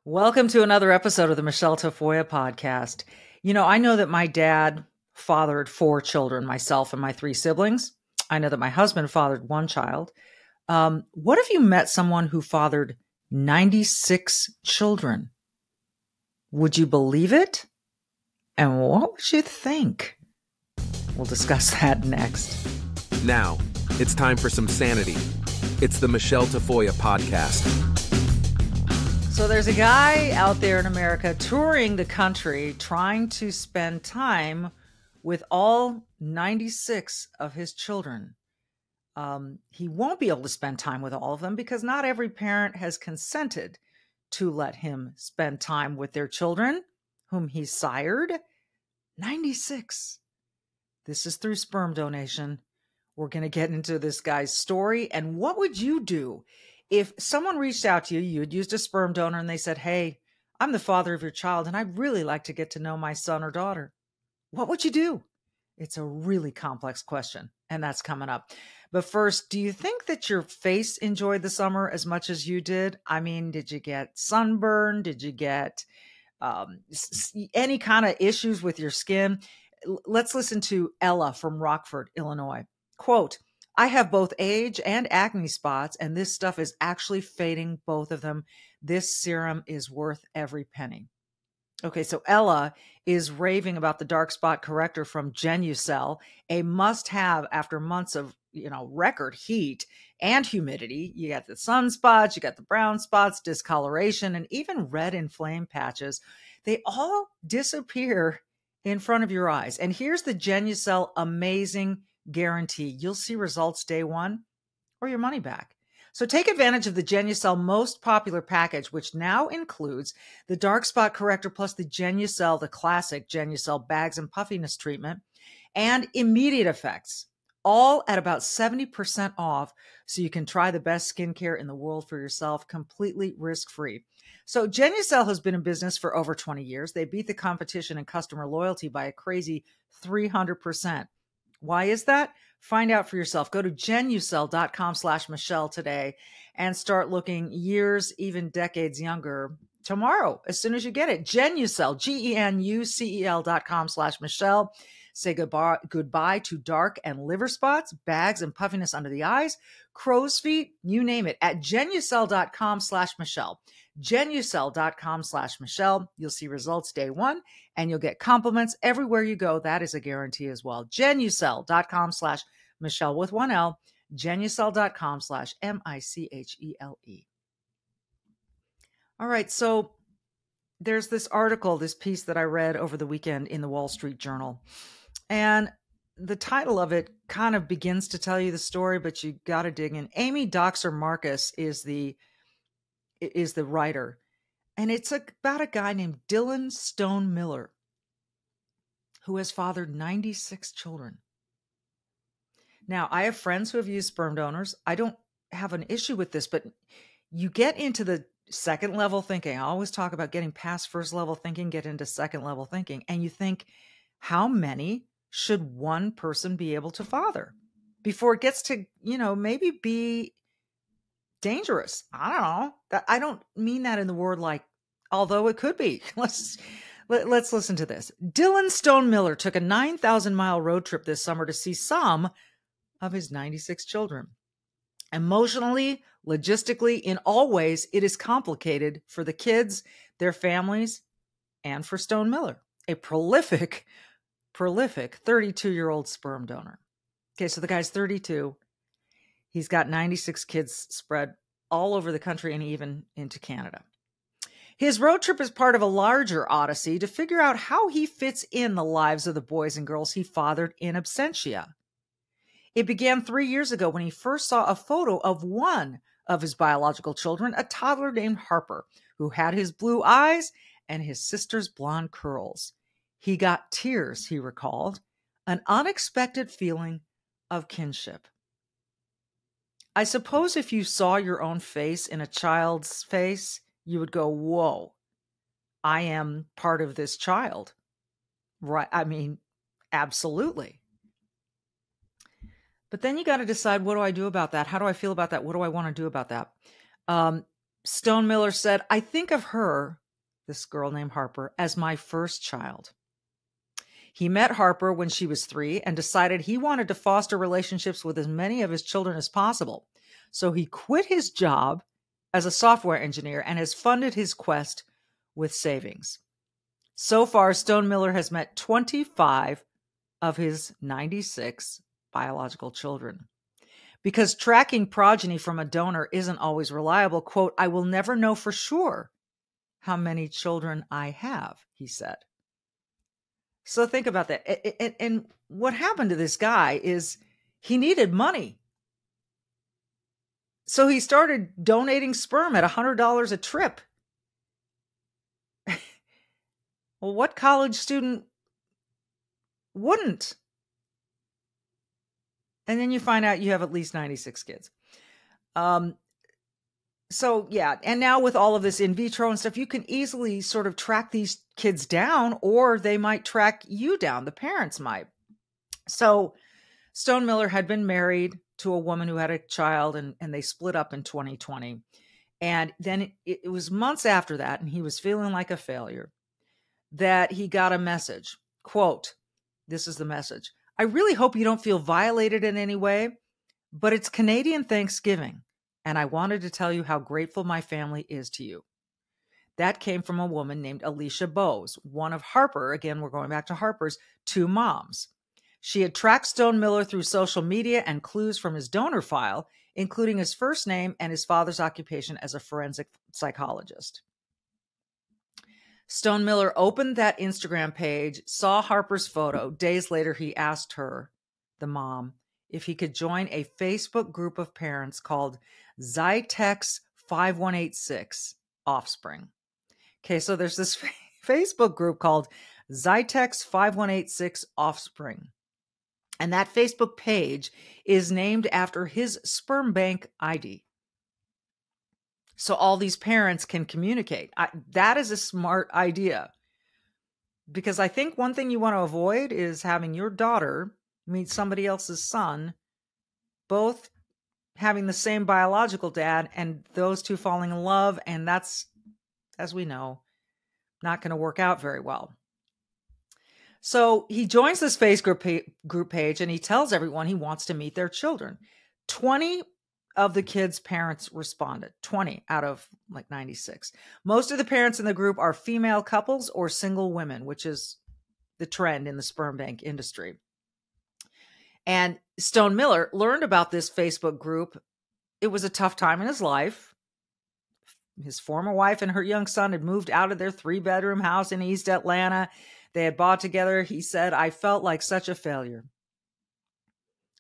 Welcome to another episode of the Michele Tafoya podcast. I know that my dad fathered 4 children, myself and my 3 siblings. I know that my husband fathered 1 child. What if you met someone who fathered 96 children? Would you believe it? And what would you think? We'll discuss that next. Now, it's time for some sanity. It's the Michele Tafoya podcast. So there's a guy out there in America touring the country trying to spend time with all 96 of his children. He won't be able to spend time with all of them because not every parent has consented to let him spend time with their children, whom he sired. 96. This is through sperm donation. We're going to get into this guy's story. And what would you do if someone reached out to you, you had used a sperm donor, and they said, hey, I'm the father of your child, and I'd really like to get to know my son or daughter? What would you do? It's a really complex question, and that's coming up. But first, do you think that your face enjoyed the summer as much as you did? I mean, did you get sunburn? Did you get any kind of issues with your skin? Let's listen to Ella from Rockford, Illinois. Quote, I have both age and acne spots, and this stuff is actually fading both of them. This serum is worth every penny. Okay, so Ella is raving about the dark spot corrector from Genucel, a must-have after months of, record heat and humidity. You got the sunspots, you got the brown spots, discoloration, and even red inflamed patches. They all disappear in front of your eyes. And here's the Genucel amazing guarantee. You'll see results day one or your money back. So take advantage of the Genucel most popular package, which now includes the dark spot corrector plus the Genucel, the classic Genucel bags and puffiness treatment, and immediate effects, all at about 70% off, so you can try the best skincare in the world for yourself, completely risk-free. So Genucel has been in business for over 20 years. They beat the competition in customer loyalty by a crazy 300%. Why is that? Find out for yourself. Go to genucel.com/Michele today and start looking years, even decades younger tomorrow, as soon as you get it. Genucel, GENUCEL.com/Michele. Say goodbye to dark and liver spots, bags and puffiness under the eyes, crow's feet, you name it, at genucel.com/Michele. Genucel.com/Michele. You'll see results day one, and you'll get compliments everywhere you go. That is a guarantee as well. Genucel.com/Michele with 1 L. Genucel.com/MICHELE. All right, so there's this article, this piece that I read over the weekend in the Wall Street Journal. And the title of it kind of begins to tell you the story, but you got to dig in. Amy Doxer Marcus is the writer. And it's about a guy named Dylan Stone Miller, who has fathered 96 children. Now, I have friends who have used sperm donors. I don't have an issue with this, but you get into the second level thinking. I always talk about getting past first level thinking, get into second level thinking. And you think, how many should one person be able to father before it gets to, maybe be dangerous? I don't know. I don't mean that in the word like, although it could be. Let's listen to this. Dylan Stone Miller took a 9,000-mile road trip this summer to see some of his 96 children. Emotionally, logistically, in all ways, it is complicated for the kids, their families, and for Stone Miller, a prolific 32-year-old sperm donor. Okay, so the guy's 32. He's got 96 kids spread all over the country and even into Canada. His road trip is part of a larger odyssey to figure out how he fits in the lives of the boys and girls he fathered in absentia. It began 3 years ago when he first saw a photo of one of his biological children, a toddler named Harper, who had his blue eyes and his sister's blonde curls. He got tears, he recalled, an unexpected feeling of kinship. I suppose if you saw your own face in a child's face, you would go, whoa, I am part of this child. Right? I mean, absolutely. But then you got to decide, what do I do about that? How do I feel about that? What do I want to do about that? Stone Miller said, "I think of her," this girl named Harper, "as my first child." He met Harper when she was 3 and decided he wanted to foster relationships with as many of his children as possible. So he quit his job as a software engineer and has funded his quest with savings. So far, Stone Miller has met 25 of his 96 biological children. Because tracking progeny from a donor isn't always reliable, quote, "I will never know for sure how many children I have," he said. So think about that. And what happened to this guy is he needed money. So he started donating sperm at $100 a trip. Well, what college student wouldn't? And then you find out you have at least 96 kids. So yeah, and now with all of this in vitro and stuff, you can easily sort of track these kids down, or they might track you down. The parents might. So Stone Miller had been married to a woman who had a child, and they split up in 2020. And then it was months after that, and he was feeling like a failure, that he got a message. Quote, this is the message: "I really hope you don't feel violated in any way, but it's Canadian Thanksgiving, and I wanted to tell you how grateful my family is to you." That came from a woman named Alicia Bowes, one of Harper, again, we're going back to Harper's, 2 moms. She had tracked Stone Miller through social media and clues from his donor file, including his first name and his father's occupation as a forensic psychologist. Stone Miller opened that Instagram page, saw Harper's photo. Days later, he asked her, the mom, if he could join a Facebook group of parents called Zytex 5186 Offspring. Okay, so there's this Facebook group called Zytex 5186 Offspring. And that Facebook page is named after his sperm bank ID. So all these parents can communicate. That is a smart idea. Because I think one thing you want to avoid is having your daughter meet somebody else's son, both having the same biological dad, and those two falling in love. And that's, as we know, not going to work out very well. So he joins this Facebook group page, and he tells everyone he wants to meet their children. 20 of the kids' parents responded, 20 out of like 96. Most of the parents in the group are female couples or single women, which is the trend in the sperm bank industry. And Stone Miller learned about this Facebook group. It was a tough time in his life. His former wife and her young son had moved out of their 3-bedroom house in East Atlanta. They had bought together. He said, "I felt like such a failure."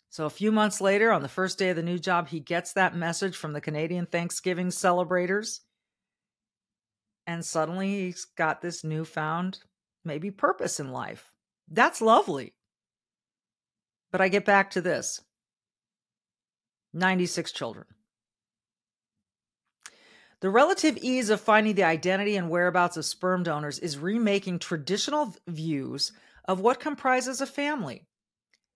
So a few months later, on the first day of the new job, he gets that message from the Canadian Thanksgiving celebrators. And suddenly he's got this newfound, maybe, purpose in life. That's lovely. But I get back to this. 96 children. The relative ease of finding the identity and whereabouts of sperm donors is remaking traditional views of what comprises a family.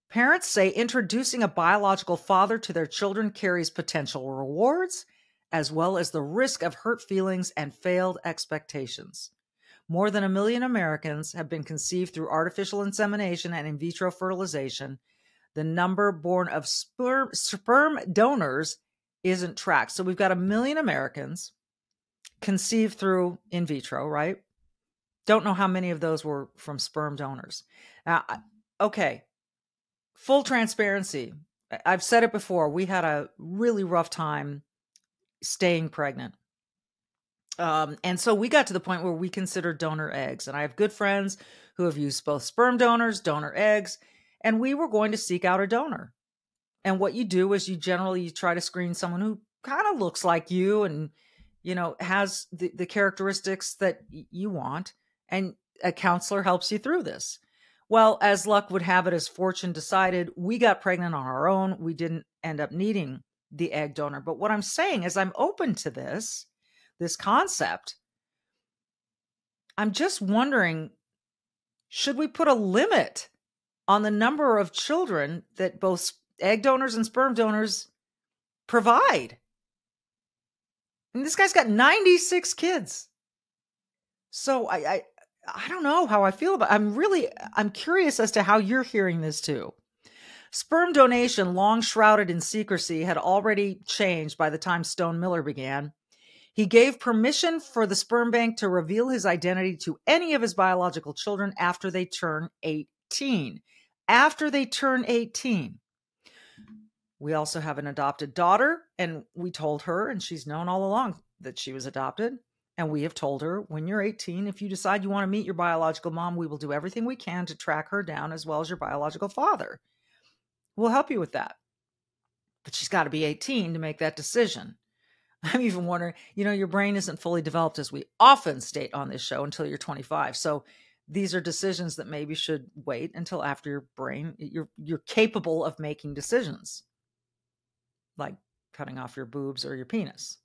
Parents say introducing a biological father to their children carries potential rewards, as well as the risk of hurt feelings and failed expectations. More than 1 million Americans have been conceived through artificial insemination and in vitro fertilization. The number born of sperm donors isn't tracked. So we've got 1 million Americans conceived through in vitro, right? Don't know how many of those were from sperm donors. Now, okay, full transparency. I've said it before. We had a really rough time staying pregnant. And so we got to the point where we considered donor eggs. And I have good friends who have used both sperm donors, donor eggs, and we were going to seek out a donor. And what you do is you generally try to screen someone who kind of looks like you and, you know, has the characteristics that you want. And a counselor helps you through this. Well, as luck would have it, as fortune decided, we got pregnant on our own. We didn't end up needing the egg donor. But what I'm saying is I'm open to this concept. I'm just wondering, should we put a limit on the number of children that both egg donors and sperm donors provide? And this guy's got 96 kids. So I don't know how I feel about it. I'm curious as to how you're hearing this too. Sperm donation, long shrouded in secrecy, had already changed by the time Stone Miller began. He gave permission for the sperm bank to reveal his identity to any of his biological children after they turn 18. After they turn 18. We also have an adopted daughter, and we told her, and she's known all along that she was adopted. And we have told her, when you're 18, if you decide you want to meet your biological mom, we will do everything we can to track her down, as well as your biological father. We'll help you with that. But she's got to be 18 to make that decision. I'm even wondering, your brain isn't fully developed, as we often state on this show, until you're 25. So these are decisions that maybe should wait until after your brain, you're capable of making decisions. Like cutting off your boobs or your penis.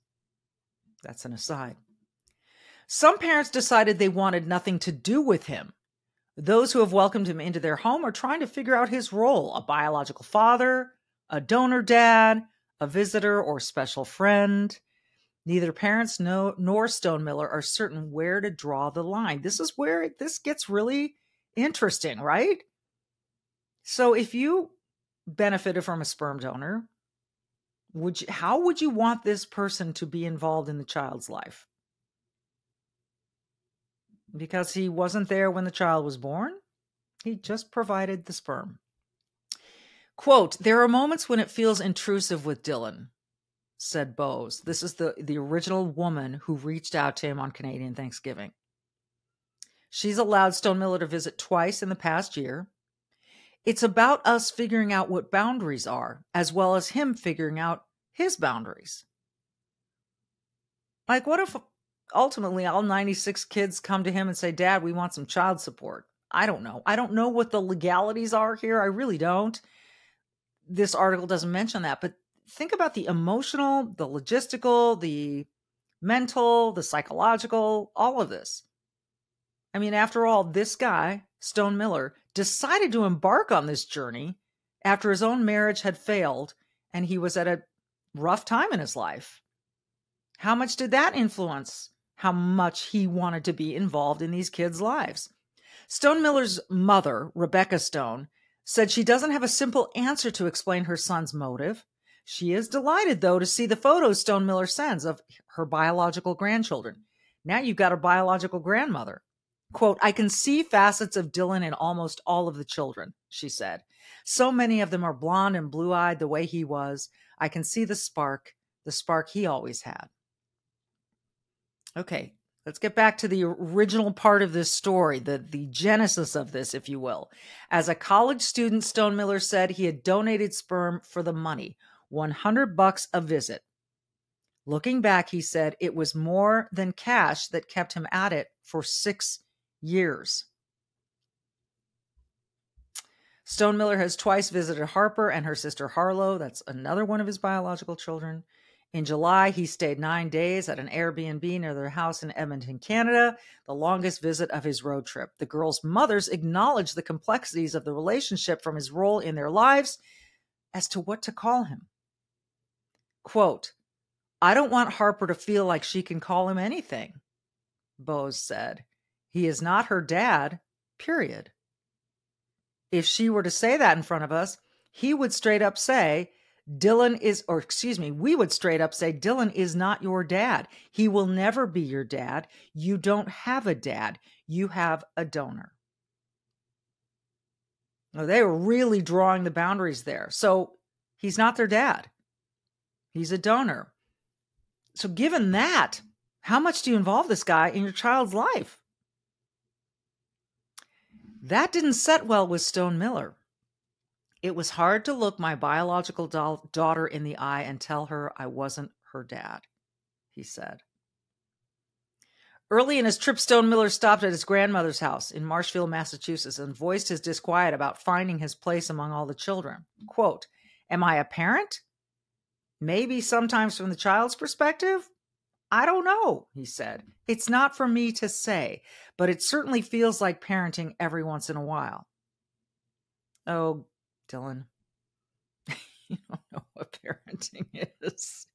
That's an aside. Some parents decided they wanted nothing to do with him. Those who have welcomed him into their home are trying to figure out his role: a biological father, a donor dad, a visitor, or special friend. Neither parents nor Stone Miller are certain where to draw the line. This is where this gets really interesting, right? So if you benefited from a sperm donor, how would you want this person to be involved in the child's life? Because he wasn't there when the child was born. He just provided the sperm. Quote, "There are moments when it feels intrusive with Dylan," said Bose. This is the original woman who reached out to him on Canadian Thanksgiving. She's allowed Stone Miller to visit twice in the past year. It's about us figuring out what boundaries are, as well as him figuring out his boundaries. Like, what if ultimately all 96 kids come to him and say, "Dad, we want some child support"? I don't know. I don't know what the legalities are here. I really don't. This article doesn't mention that, but think about the emotional, the logistical, the mental, the psychological, all of this. I mean, after all, this guy, Stone Miller, decided to embark on this journey after his own marriage had failed and he was at a rough time in his life. How much did that influence how much he wanted to be involved in these kids' lives? Stone Miller's mother, Rebecca Stone, said she doesn't have a simple answer to explain her son's motive. She is delighted, though, to see the photos Stone Miller sends of her biological grandchildren. Now you've got a biological grandmother. Quote, "I can see facets of Dylan in almost all of the children," she said. "So many of them are blonde and blue-eyed the way he was. I can see the spark he always had." Okay, let's get back to the original part of this story, the genesis of this, if you will. As a college student, Stone Miller said he had donated sperm for the money, $100 a visit. Looking back, he said it was more than cash that kept him at it for 6 years. Stone Miller has twice visited Harper and her sister Harlow. That's another one of his biological children. In July, he stayed 9 days at an Airbnb near their house in Edmonton, Canada, the longest visit of his road trip. The girls' mothers acknowledged the complexities of the relationship from his role in their lives as to what to call him. Quote, "I don't want Harper to feel like she can call him anything," Bose said. "He is not her dad, period. If she were to say that in front of us, we would straight up say, Dylan is not your dad. He will never be your dad. You don't have a dad. You have a donor." Well, they were really drawing the boundaries there. So he's not their dad. He's a donor. So given that, how much do you involve this guy in your child's life? That didn't set well with Stone Miller. "It was hard to look my biological daughter in the eye and tell her I wasn't her dad," he said. Early in his trip, Stone Miller stopped at his grandmother's house in Marshfield, Massachusetts, and voiced his disquiet about finding his place among all the children. Quote, "Am I a parent? Maybe sometimes from the child's perspective? I don't know," he said. "It's not for me to say, but it certainly feels like parenting every once in a while." Oh, Dylan. You don't know what parenting is.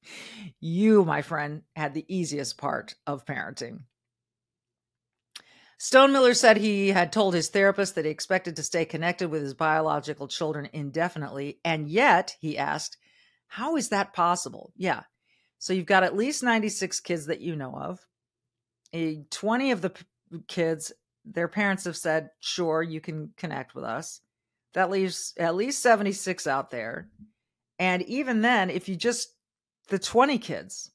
You, my friend, had the easiest part of parenting. Stone Miller said he had told his therapist that he expected to stay connected with his biological children indefinitely. And yet, he asked, how is that possible? Yeah. So you've got at least 96 kids that you know of. 20 of the kids, their parents have said, sure, you can connect with us. That leaves at least 76 out there. And even then, if you just, the 20 kids.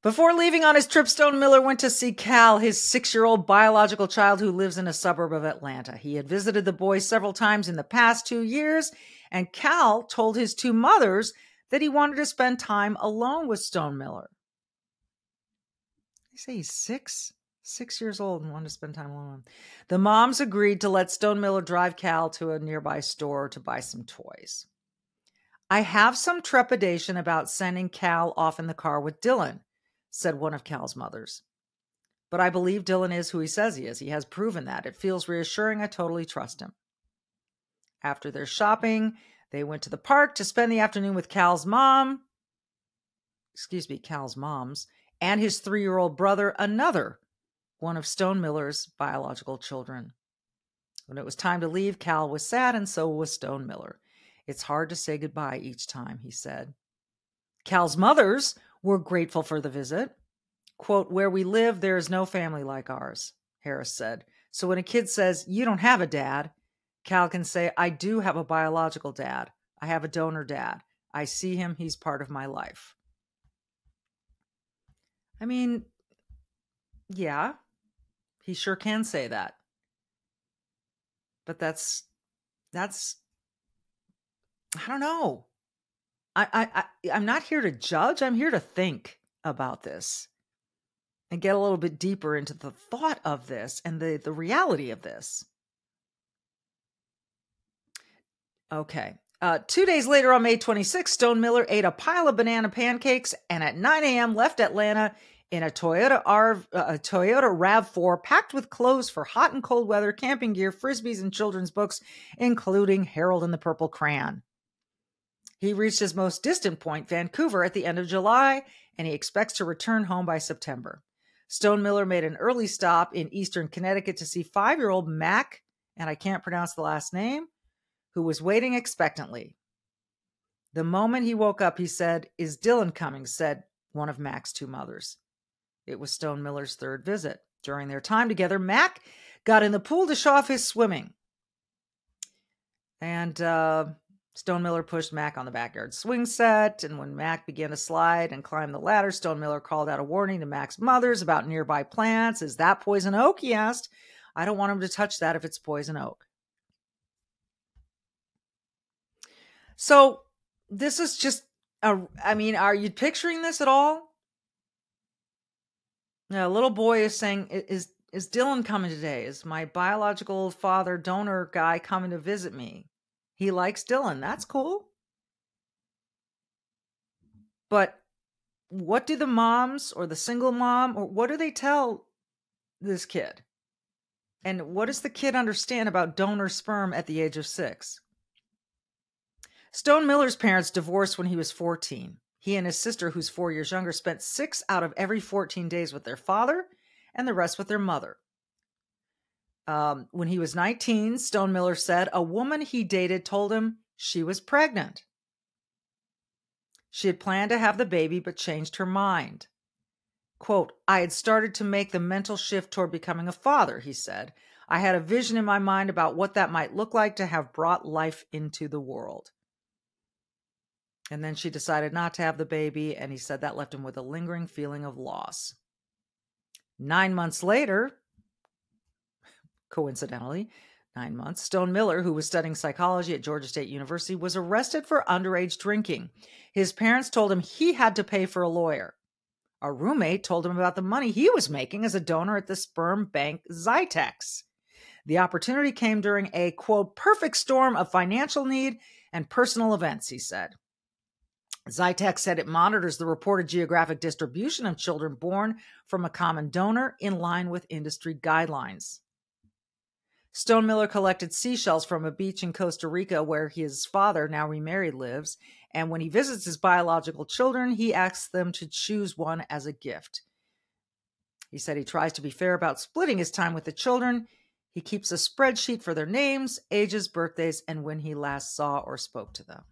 Before leaving on his trip, Stone Miller went to see Cal, his 6-year-old biological child who lives in a suburb of Atlanta. He had visited the boy several times in the past 2 years, and Cal told his 2 mothers that he wanted to spend time alone with Stone Miller. They say he's 6 years old and wanted to spend time alone. The moms agreed to let Stone Miller drive Cal to a nearby store to buy some toys. I have some trepidation about sending Cal off in the car with Dylan, said one of Cal's mothers. But I believe Dylan is who he says he is. He has proven that. It feels reassuring. I totally trust him. After their shopping, they went to the park to spend the afternoon with Cal's moms, and his 3-year-old brother, another one of Stone Miller's biological children. When it was time to leave, Cal was sad, and so was Stone Miller. It's hard to say goodbye each time, he said. Cal's mothers were grateful for the visit. Quote, where we live, there is no family like ours, Harris said. So when a kid says, you don't have a dad, Cal can say, I do have a biological dad. I have a donor dad. I see him. He's part of my life. I mean, yeah, he sure can say that. But that's I don't know. I'm not here to judge. I'm here to think about this and get a little bit deeper into the thought of this and the reality of this. Okay. 2 days later on May 26th, Stone Miller ate a pile of banana pancakes and at 9 a.m. left Atlanta in a Toyota RAV4 packed with clothes for hot and cold weather, camping gear, frisbees, and children's books, including Harold and the Purple Crayon. He reached his most distant point, Vancouver, at the end of July, and he expects to return home by September. Stone Miller made an early stop in eastern Connecticut to see 5-year-old Mac, and I can't pronounce the last name, who was waiting expectantly. The moment he woke up, he said, is Dylan coming? Said one of Mac's 2 mothers. It was Stone Miller's 3rd visit. During their time together, Mac got in the pool to show off his swimming. And Stone Miller pushed Mac on the backyard swing set, and when Mac began to slide and climb the ladder, Stone Miller called out a warning to Mac's mothers about nearby plants. Is that poison oak? He asked. I don't want him to touch that if it's poison oak. So this is just, are you picturing this at all? A little boy is saying, is Dylan coming today? Is my biological father donor guy coming to visit me? He likes Dylan. That's cool. But what do the moms or the single mom, or what do they tell this kid? And what does the kid understand about donor sperm at the age of 6? Stone Miller's parents divorced when he was 14. He and his sister, who's 4 years younger, spent 6 out of every 14 days with their father and the rest with their mother. When he was 19, Stone Miller said a woman he dated told him she was pregnant. She had planned to have the baby, but changed her mind. Quote, I had started to make the mental shift toward becoming a father, he said. I had a vision in my mind about what that might look like to have brought life into the world. And then she decided not to have the baby, and he said that left him with a lingering feeling of loss. 9 months later, coincidentally, 9 months, Stone Miller, who was studying psychology at Georgia State University, was arrested for underage drinking. His parents told him he had to pay for a lawyer. A roommate told him about the money he was making as a donor at the sperm bank Zytex. The opportunity came during a, quote, perfect storm of financial need and personal events, he said. Zytex said it monitors the reported geographic distribution of children born from a common donor in line with industry guidelines. Stone Miller collected seashells from a beach in Costa Rica where his father, now remarried, lives. And when he visits his biological children, he asks them to choose one as a gift. He said he tries to be fair about splitting his time with the children. He keeps a spreadsheet for their names, ages, birthdays, and when he last saw or spoke to them.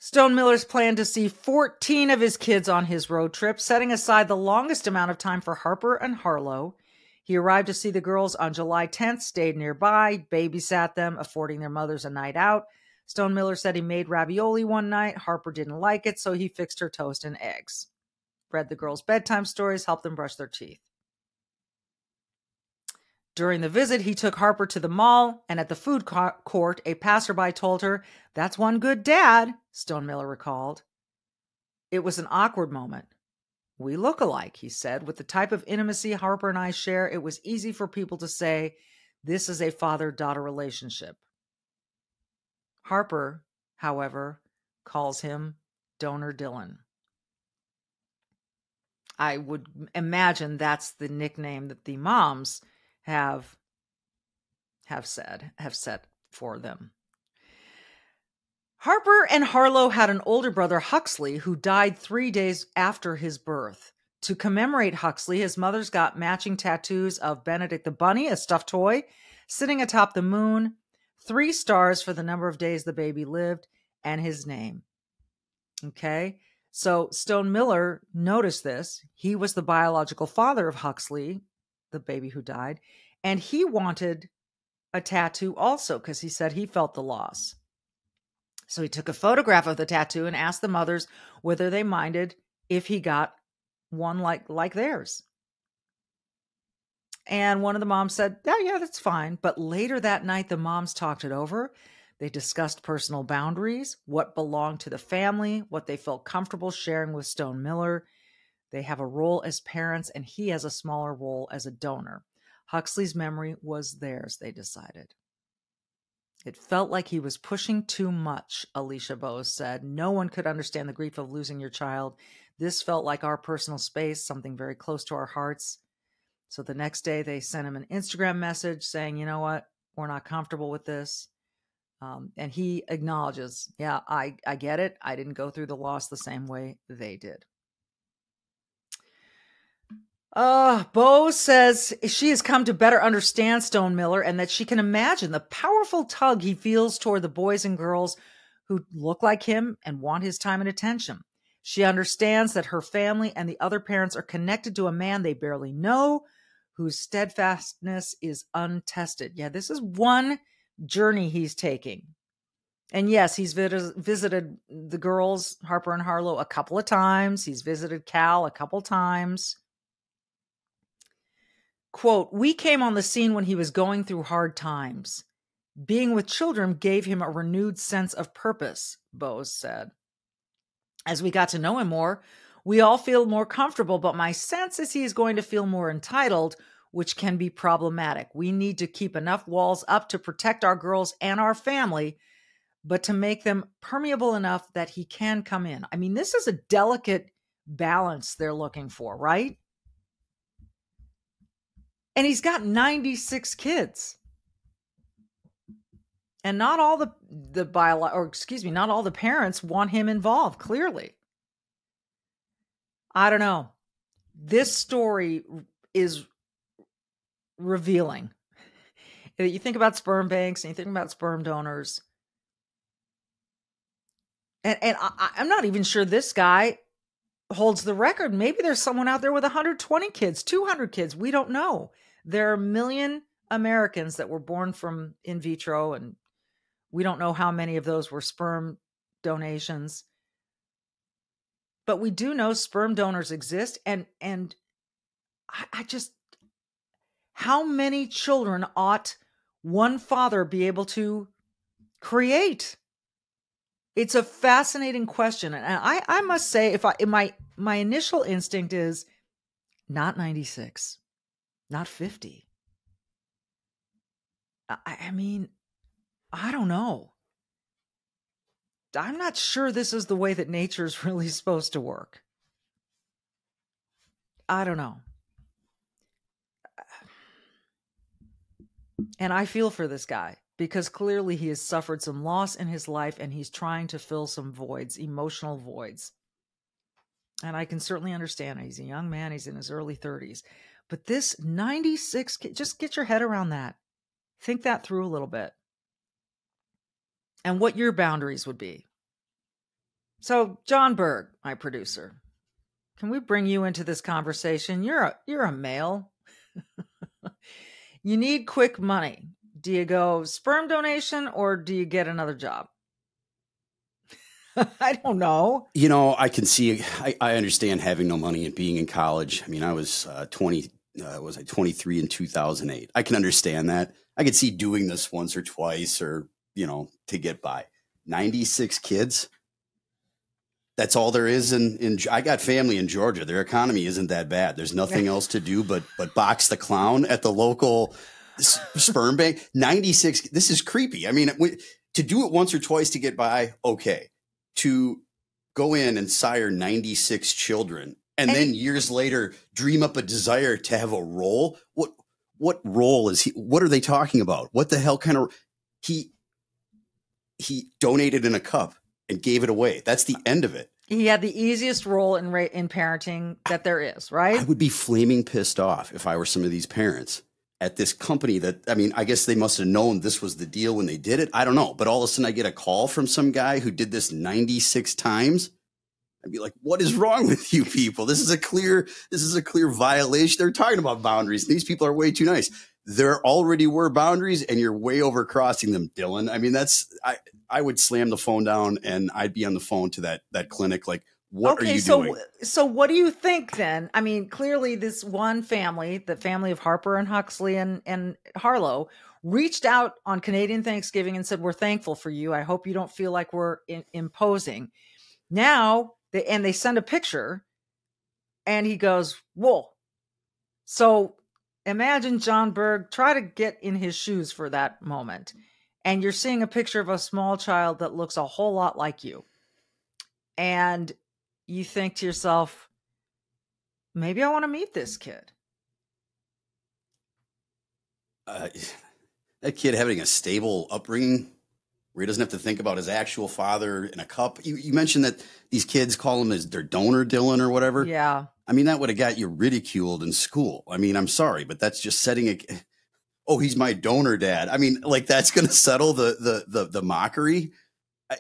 Stone Miller's planned to see 14 of his kids on his road trip, setting aside the longest amount of time for Harper and Harlow. He arrived to see the girls on July 10th, stayed nearby, babysat them, affording their mothers a night out. Stone Miller said he made ravioli one night. Harper didn't like it, so he fixed her toast and eggs. Read the girls' bedtime stories, helped them brush their teeth. During the visit, he took Harper to the mall, and at the food court, a passerby told her, "That's one good dad," Stone Miller recalled. It was an awkward moment. "We look alike," he said. "With the type of intimacy Harper and I share, it was easy for people to say, this is a father-daughter relationship." Harper, however, calls him Donor Dylan. I would imagine that's the nickname that the moms have set for them. Harper and Harlow had an older brother, Huxley, who died 3 days after his birth. To commemorate Huxley, his mother's got matching tattoos of Benedict the Bunny, a stuffed toy, sitting atop the moon, 3 stars for the number of days the baby lived, and his name. Okay, so Stone Miller noticed this. He was the biological father of Huxley, the baby who died, and he wanted a tattoo also because he said he felt the loss. So he took a photograph of the tattoo and asked the mothers whether they minded if he got one like theirs. And one of the moms said, yeah, that's fine. But later that night, the moms talked it over. They discussed personal boundaries, what belonged to the family, what they felt comfortable sharing with Stone Miller. They have a role as parents, and he has a smaller role as a donor. Huxley's memory was theirs, they decided. It felt like he was pushing too much, Alicia Bose said. No one could understand the grief of losing your child. This felt like our personal space, something very close to our hearts. So the next day they sent him an Instagram message saying, you know what, we're not comfortable with this. And he acknowledges, yeah, I get it. I didn't go through the loss the same way they did. Bose says she has come to better understand Stone Miller and that she can imagine the powerful tug he feels toward the boys and girls who look like him and want his time and attention. She understands that her family and the other parents are connected to a man they barely know, whose steadfastness is untested. Yeah, this is one journey he's taking. And yes, he's visited the girls, Harper and Harlow, a couple of times. He's visited Cal a couple times. Quote, "We came on the scene when he was going through hard times. Being with children gave him a renewed sense of purpose," Bose said. "As we got to know him more, we all feel more comfortable, but my sense is he is going to feel more entitled, which can be problematic. We need to keep enough walls up to protect our girls and our family, but to make them permeable enough that he can come in." I mean, this is a delicate balance they're looking for, right? And he's got 96 kids. And not all not all the parents want him involved, clearly. I don't know. This story is revealing. You think about sperm banks and you think about sperm donors. And I'm not even sure this guy holds the record. Maybe there's someone out there with 120 kids, 200 kids. We don't know. There are 1 million Americans that were born from in vitro, and we don't know how many of those were sperm donations. But we do know sperm donors exist. And I just, how many children ought one father be able to create? It's a fascinating question. And I must say, my initial instinct is not 96, not 50. I mean, I don't know. I'm not sure this is the way that nature is really supposed to work. I don't know. And I feel for this guy because clearly he has suffered some loss in his life and he's trying to fill some voids, emotional voids. And I can certainly understand. He's a young man. He's in his early 30s. But this 96, just get your head around that. Think that through a little bit. And what your boundaries would be. So, John Berg, my producer, can we bring you into this conversation? You're a male. You need quick money. Do you go sperm donation or do you get another job? I don't know. You know, I can see, I understand having no money and being in college. I mean, I was 23 in 2008. I can understand that. I could see doing this once or twice or, you know, to get by. 96 kids. That's all there is. I got family in Georgia. Their economy isn't that bad. There's nothing else to do but box the clown at the local sperm bank. 96. This is creepy. I mean, to do it once or twice to get by, okay. To go in and sire 96 children and then years later dream up a desire to have a role. What role is he? What are they talking about? What the hell kind of he donated in a cup and gave it away. That's the end of it. He had the easiest role in parenting that there is, right? I would be flaming pissed off if I were some of these parents at this company that, I mean, I guess they must have known this was the deal when they did it. I don't know. But all of a sudden I get a call from some guy who did this 96 times. I'd be like, what is wrong with you people? This is a clear violation. They're talking about boundaries. These people are way too nice. There already were boundaries and you're way overcrossing them, Dylan. I mean, I would slam the phone down and I'd be on the phone to that clinic. Like, what are you doing? So what do you think then? I mean, clearly this one family, the family of Harper and Huxley and Harlow, reached out on Canadian Thanksgiving and said, we're thankful for you. I hope you don't feel like we're imposing. Now, they send a picture and he goes, whoa. So imagine John Berg, try to get in his shoes for that moment. And you're seeing a picture of a small child that looks a whole lot like you. And you think to yourself, maybe I want to meet this kid. That kid having a stable upbringing where he doesn't have to think about his actual father in a cup. You mentioned that these kids call him as their donor Dylan or whatever. Yeah. I mean, that would have got you ridiculed in school. I mean, I'm sorry, but that's just setting oh, he's my donor dad. I mean, like that's going to settle the mockery.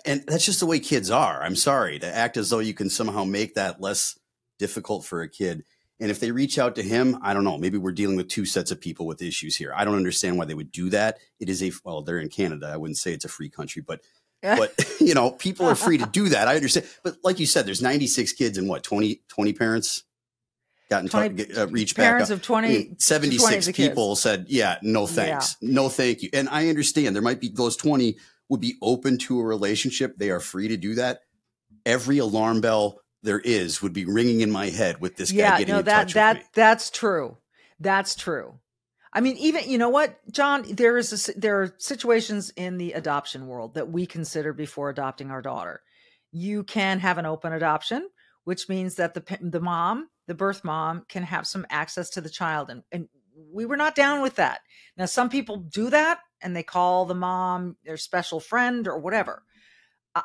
And that's just the way kids are. I'm sorry, to act as though you can somehow make that less difficult for a kid. And if they reach out to him, I don't know, maybe we're dealing with two sets of people with issues here. I don't understand why they would do that. It is well, they're in Canada. I wouldn't say it's a free country, but you know, people are free to do that. I understand. But like you said, there's 96 kids and what, 20 parents got reached back. Parents of 20, I mean, 76 people said, yeah, no thanks. Yeah. No, thank you. And I understand there might be those 20 would be open to a relationship. They are free to do that. Every alarm bell there is would be ringing in my head with this guy getting in touch with me. That's true. That's true. I mean, even, you know what, John, there are situations in the adoption world that we consider before adopting our daughter. You can have an open adoption, which means that the birth mom can have some access to the child. And we were not down with that. Now, some people do that and they call the mom their special friend or whatever.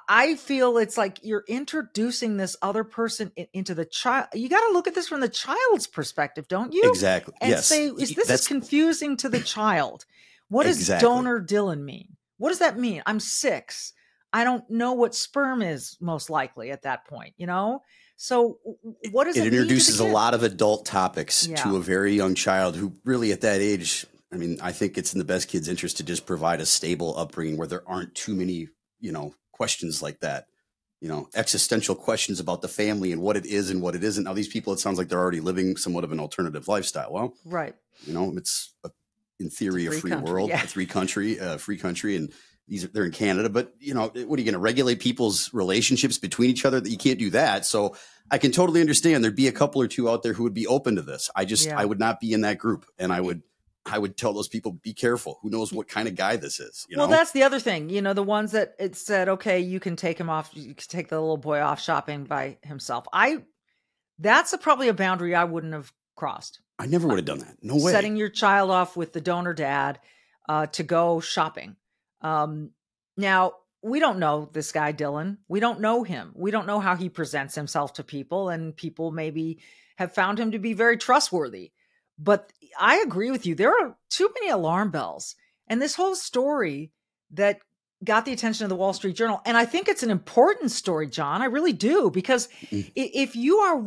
I feel it's like you're introducing this other person into the child. You got to look at this from the child's perspective, don't you? Exactly. And yes. say, is confusing to the child? What does donor Dylan mean? What does that mean? I'm 6. I don't know what sperm is most likely at that point, you know? So what does it mean? It introduces a lot of adult topics to a very young child who really at that age, I mean, I think it's in the best kid's interest to just provide a stable upbringing where there aren't too many, you know, questions like that, you know, existential questions about the family and what it is and what it isn't. Now, these people, it sounds like they're already living somewhat of an alternative lifestyle. Well, right. You know, it's in theory a free world, a free country, and they're in Canada, but you know, what are you going to regulate people's relationships between each other? That you can't do that. So I can totally understand there'd be a couple or two out there who would be open to this. I would not be in that group. And I would tell those people, be careful. Who knows what kind of guy this is? You know? Well, that's the other thing. You know, the ones that it said, okay, you can take him off. You can take the little boy off shopping by himself. That's probably a boundary I wouldn't have crossed. I never would have done that. No way. Setting your child off with the donor dad. to go shopping. Now, we don't know this guy, Dylan. We don't know him. We don't know how he presents himself to people, and people maybe have found him to be very trustworthy. But I agree with you. There are too many alarm bells. And this whole story that got the attention of the Wall Street Journal, and I think it's an important story, John. I really do, because if you are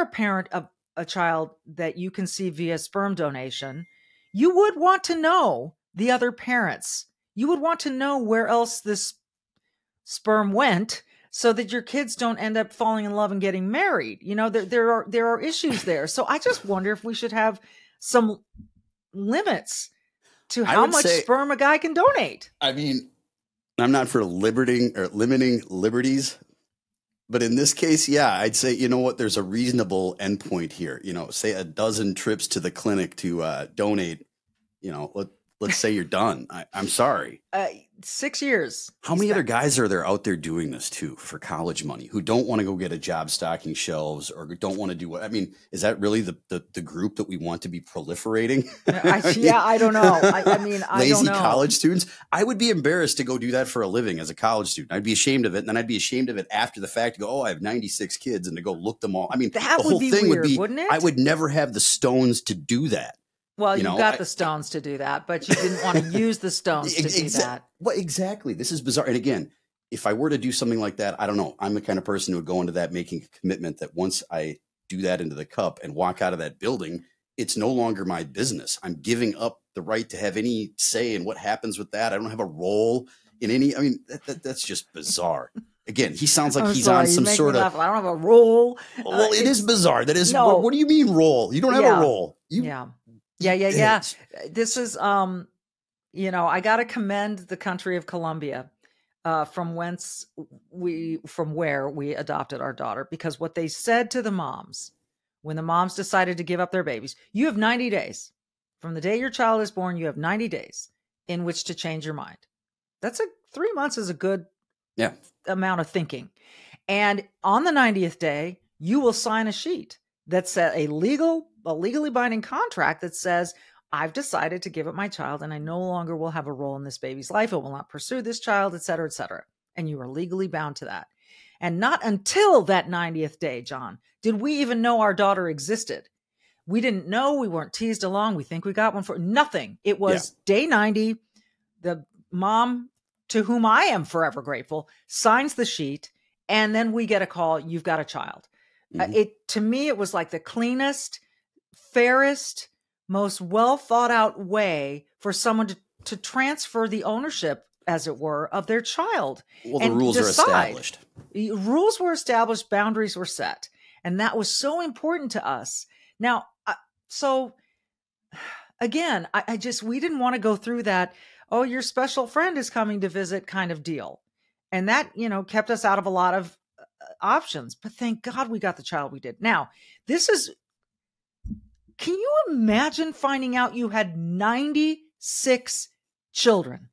a parent of a child that you conceived via sperm donation, you would want to know the other parents. You would want to know where else this sperm went, so that your kids don't end up falling in love and getting married. You know, there are issues there. So I just wonder if we should have some limits to how much sperm a guy can donate. I mean, I'm not for limiting liberties, but in this case, yeah, I'd say, you know what, there's a reasonable endpoint here. You know, say a dozen trips to the clinic to donate, you know, let's say you're done. I'm sorry. 6 years. How many other guys are there out there doing this too for college money who don't want to go get a job stocking shelves or don't want to do what? I mean, is that really the group that we want to be proliferating? I don't know. I mean, I don't know. Lazy college students. I would be embarrassed to go do that for a living as a college student. I'd be ashamed of it. And then I'd be ashamed of it after the fact to go, oh, I have 96 kids, and to go look them all. I mean, that the whole would be thing weird, would be, wouldn't it? I would never have the stones to do that. Well, you got the stones to do that, but you didn't want to use the stones to do that. Well, exactly. This is bizarre. And again, if I were to do something like that, I don't know. I'm the kind of person who would go into that making a commitment that once I do that into the cup and walk out of that building, it's no longer my business. I'm giving up the right to have any say in what happens with that. I don't have a role in any. I mean, that's just bizarre. Again, he sounds like he's on some sort of. I don't have a role. Well, it is bizarre. That is. No. What do you mean role? You don't have a role. Yeah. This is, I got to commend the country of Colombia, from where we adopted our daughter, because what they said to the moms, when the moms decided to give up their babies, you have 90 days from the day your child is born. You have 90 days in which to change your mind. 3 months is a good amount of thinking. And on the 90th day, you will sign a sheet that's a legally binding contract that says, I've decided to give up my child and I no longer will have a role in this baby's life. I will not pursue this child, et cetera, et cetera. And you are legally bound to that. And not until that 90th day, John, did we even know our daughter existed. We didn't know. We weren't teased along. We think we got one for nothing. It was day 90. The mom, to whom I am forever grateful, signs the sheet. And then we get a call. You've got a child. To me, it was like the cleanest, fairest, most well thought out way for someone to transfer the ownership, as it were, of their child. Well, the rules are established. Rules were established, boundaries were set. And that was so important to us. Now, so again, we didn't want to go through that, oh, your special friend is coming to visit kind of deal. And that, kept us out of a lot of options. But thank God we got the child we did. Now, can you imagine finding out you had 96 children?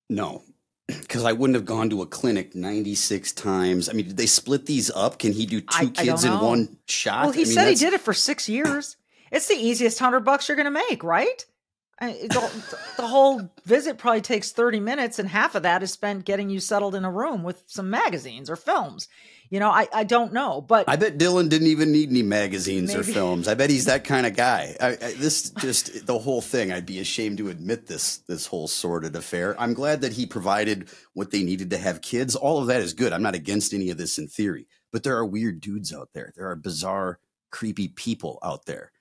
No, because I wouldn't have gone to a clinic 96 times. I mean, did they split these up? Can he do two kids in one shot? Well, he said he did it for 6 years. It's the easiest $100 you're going to make, right? The whole visit probably takes 30 minutes, and half of that is spent getting you settled in a room with some magazines or films. I don't know, but I bet Dylan didn't even need any magazines or films. I bet he's that kind of guy. The whole thing, I'd be ashamed to admit this whole sordid affair. I'm glad that he provided what they needed to have kids. All of that is good. I'm not against any of this in theory, but there are weird dudes out there. There are bizarre, creepy people out there.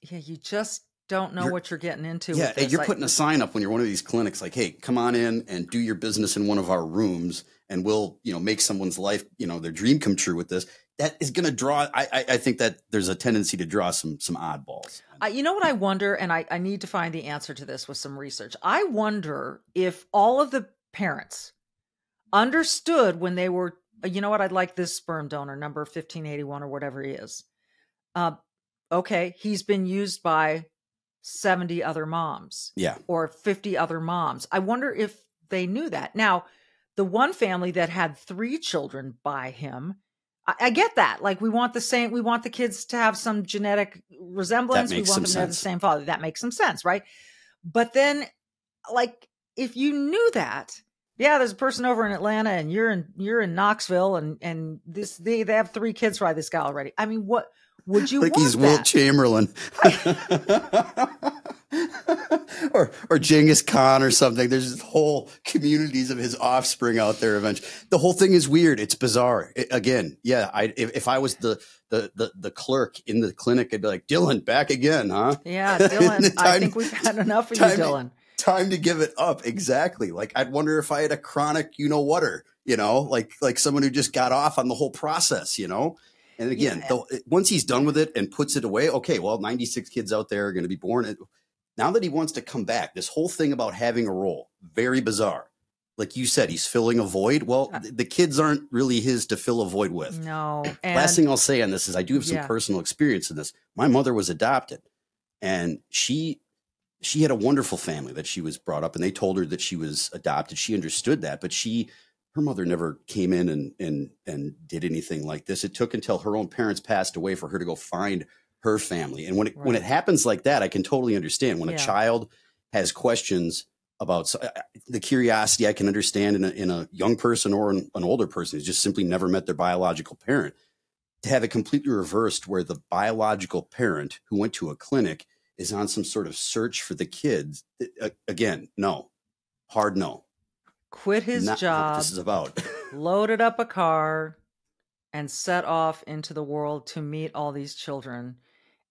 Yeah, you just don't know what you're getting into. Yeah, with this. You're putting a sign up when you're one of these clinics like, hey, come on in and do your business in one of our rooms, and we'll, make someone's life, their dream come true with this. That is going to draw. I think that there's a tendency to draw some oddballs. You know what I wonder, and I need to find the answer to this with some research. I wonder if all of the parents understood when they were, I'd like this sperm donor, number 1581 or whatever he is. Okay, he's been used by 70 other moms. Yeah. Or 50 other moms. I wonder if they knew that. Now, the one family that had 3 children by him, I get that. Like, we want the kids to have some genetic resemblance. We want them to have the same father. That makes some sense, right? But then, like, if you knew that, yeah, there's a person over in Atlanta and you're in Knoxville and they have 3 kids by this guy already. I mean, what would you like want? He's Wilt Chamberlain. or Genghis Khan or something. There's whole communities of his offspring out there eventually. The whole thing is weird. It's bizarre. If I was the clerk in the clinic, I'd be like, Dylan, back again, huh? Yeah, Dylan. I think we've had enough of you, Dylan. Time to give it up. Exactly. Like, I'd wonder if I had a chronic, whatter, like someone who just got off on the whole process, And again, once he's done with it and puts it away, okay, well, 96 kids out there are going to be born. Now that he wants to come back, this whole thing about having a role, very bizarre. Like you said, he's filling a void. Well, the kids aren't really his to fill a void with. No. Last thing I'll say on this is I do have some personal experience in this. My mother was adopted, and she had a wonderful family that she was brought up, and they told her that she was adopted. She understood that, but her mother never came in and did anything like this. It took until her own parents passed away for her to go find her family. And when it happens like that, I can totally understand. When a child has questions about the curiosity, I can understand in a young person or an older person who's just simply never met their biological parent. To have it completely reversed, where the biological parent who went to a clinic is on some sort of search for the kids. Again, no. Hard no. Quit his job. What this is about. Loaded up a car and set off into the world to meet all these children.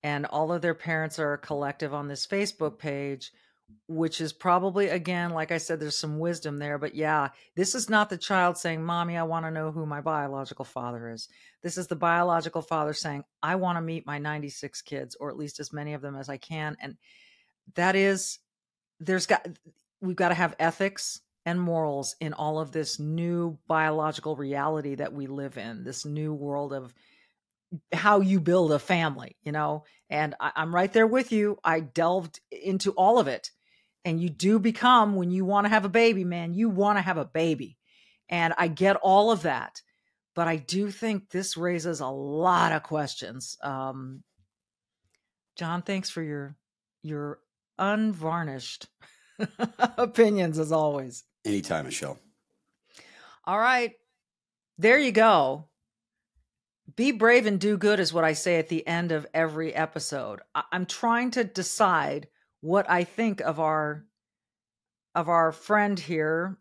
And all of their parents are a collective on this Facebook page, which is probably, again, like I said, there's some wisdom there. But yeah, this is not the child saying, Mommy, I want to know who my biological father is. This is the biological father saying, I want to meet my 96 kids, or at least as many of them as I can. And that is, we've got to have ethics and morals in all of this new biological reality that we live in, this new world of how you build a family, and I'm right there with you. I delved into all of it, and you do become, when you want to have a baby, man, you want to have a baby. And I get all of that, but I do think this raises a lot of questions. John, thanks for your unvarnished opinions as always. Anytime, Michelle. All right. There you go. Be brave and do good is what I say at the end of every episode. I'm trying to decide what I think of our friend here,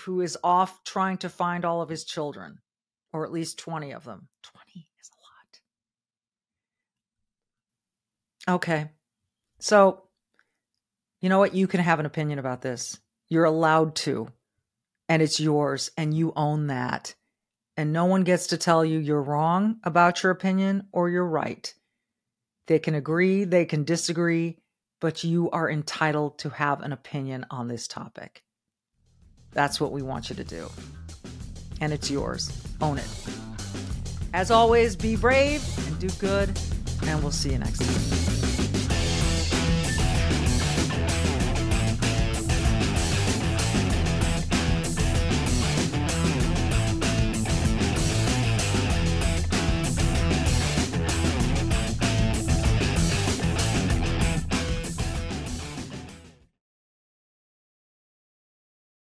who is off trying to find all of his children, or at least 20 of them. 20 is a lot. Okay. So, you know what? You can have an opinion about this. You're allowed to, and it's yours, and you own that. And no one gets to tell you you're wrong about your opinion or you're right. They can agree, they can disagree, but you are entitled to have an opinion on this topic. That's what we want you to do. And it's yours. Own it. As always, be brave and do good, and we'll see you next time.